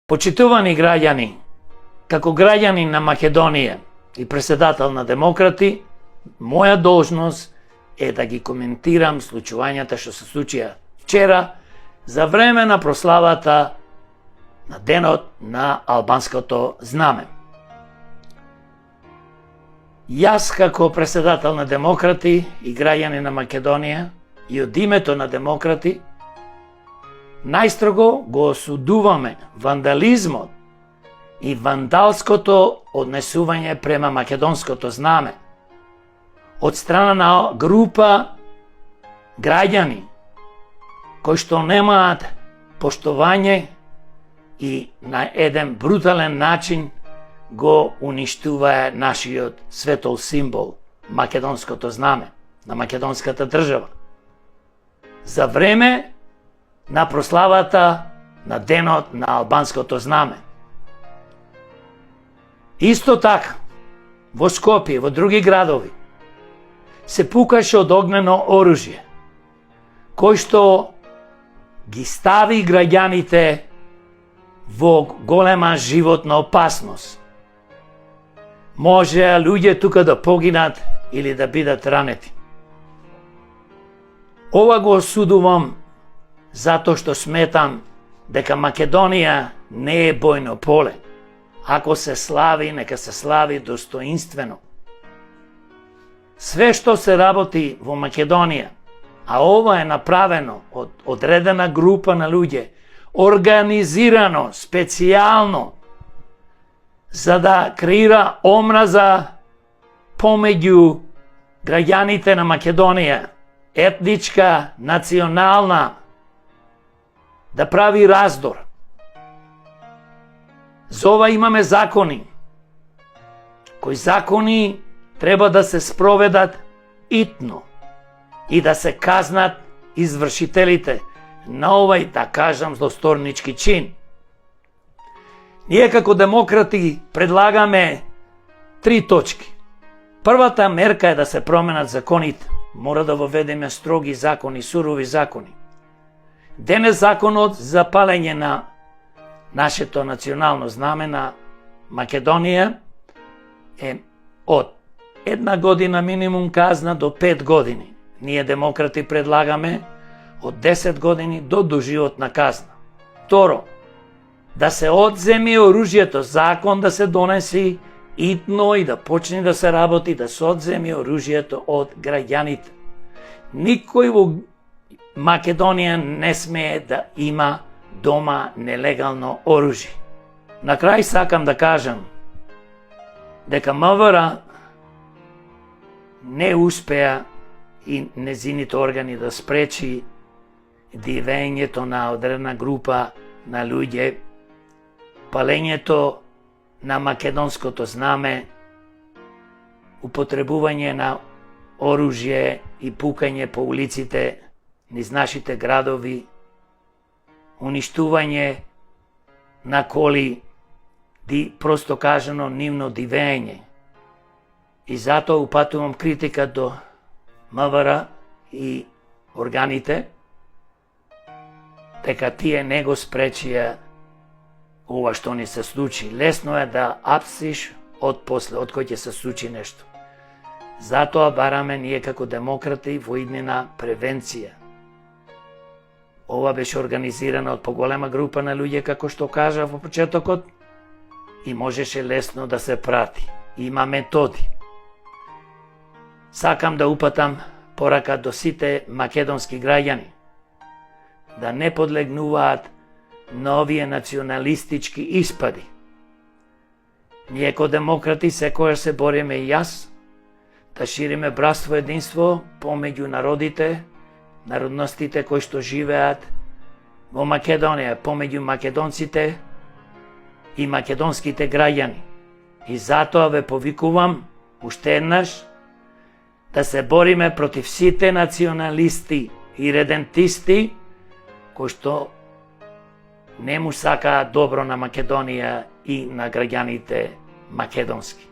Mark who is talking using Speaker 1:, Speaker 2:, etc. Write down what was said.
Speaker 1: Почитувани граѓани, како граѓанин на Македонија и претседател на Демократи, моја должност е да ги коментирам случувањата што се случија вчера за време на прославата на денот на албанското знаме. Јас како претседател на Демократи и граѓани на Македонија и од името на Демократи најстрого го осудуваме вандализмот и вандалското однесување према македонското знаме од страна на група граѓани кои што немаат поштовање и на еден брутален начин го уништуваа нашиот светол символ, македонското знаме на македонската држава. За време на прославата на денот на албанското знаме. Исто така, во Скопје, во други градови, се пукаше од огнено оружје, кој што ги стави граѓаните во голема животна опасност. Може луѓе тука да погинат или да бидат ранети. Ова го осудувам затоа што сметам дека Македонија не е бојно поле. Ако се слави, нека се слави достоинствено. Све што се работи во Македонија, а ова е направено од одредена група на луѓе, организирано, специјално, за да креира омраза помеѓу граѓаните на Македонија, етничка, национална, да прави раздор. За ова имаме закони, кои закони треба да се спроведат итно и да се казнат извршителите на овај, да кажам, злосторнички чин. Ние како демократи предлагаме 3 точки. Првата мерка е да се променат законите. Мора да воведеме строги закони, сурови закони. Денес законот за палење на нашето национално знаме на Македонија е од 1 година минимум казна до 5 години. Ние демократи предлагаме од 10 години до доживотна казна. Второ, да се одземи оружјето, закон да се донеси итно и да почне да се работи, да се одземи оружјето од граѓаните. Никој во Македонија не смее да има дома нелегално оружје. На крај сакам да кажам дека МВР не успеа и незините органи да спречи дивењето на одредена група на луѓе, палењето на македонското знаме, употребување на оружје и пукање по улиците низ нашите градови, уништување на коли, просто кажано нивно дивење. И затоа упатувам критика до МВР и органите, дека тие не го спречија ова што ни се случи. Лесно е да апсиш од после, од кој ќе се случи нешто. Затоа бараме ние како демократи во иднина превенција. Ова беше организирано од поголема група на луѓе, како што кажа во почетокот, и можеше лесно да се прати. Има методи. Сакам да упатам порака до сите македонски граѓани да не подлегнуваат на овие националистички испади. Ние ко демократи секојаш се бориме и јас да шириме братство и единство помеѓу народите, народностите кои што живеат во Македонија, помеѓу македонците и македонските граѓани. И затоа ве повикувам уште еднаш да се бориме против сите националисти и редентисти кои што не му сакаат добро на Македонија и на граѓаните македонски.